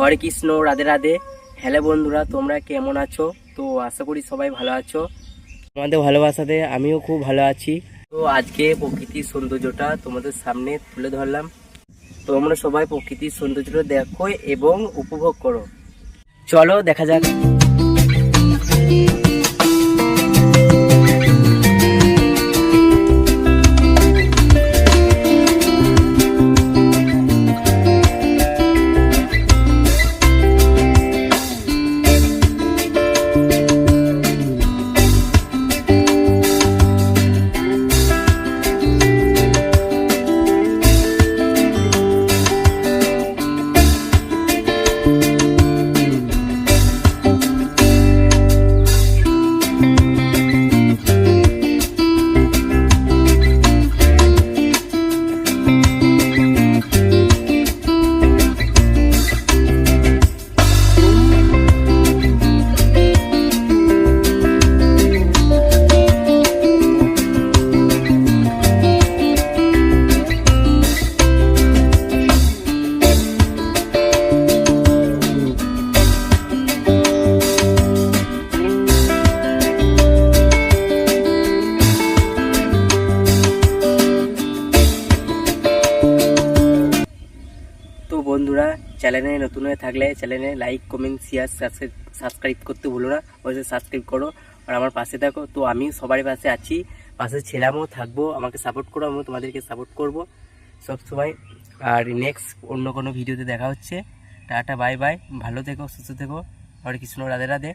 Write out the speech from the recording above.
হরে Krishna, Radhe Radhe. Hello বন্ধুরা, তোমরা কেমন আছো? তো আশা করি সবাই ভালো আছো। তোমাদের ভালোবাসাতে আমিও খুব ভালো আছি। তো আজকে প্রকৃতির সৌন্দর্যটা তোমাদের সামনে তুলে ধরলাম। তোমরা সবাই প্রকৃতির সৌন্দর্যটা দেখো এবং উপভোগ করো। চলো দেখা যাক। তো বন্ধুরা, চ্যানেলে নতুন হয়ে থাকলে চ্যানেলে লাইক, কমেন্ট, শেয়ার, সাবস্ক্রাইব করতে ভুলো না। অবশ্যই সাবস্ক্রাইব করো আর আমার পাশে থাকো। তো আমি সবার পাশে আছি, পাশে ছিলামও, থাকবো। আমাকে সাপোর্ট করো, আমিও তোমাদেরকে সাপোর্ট করবো সব সময়। আর নেক্সট অন্য কোনো ভিডিওতে দেখা হচ্ছে। টাটা, বাই বাই, ভালো থেকো, সুস্থ থেকো। হরে কৃষ্ণ, রাধে রাধে।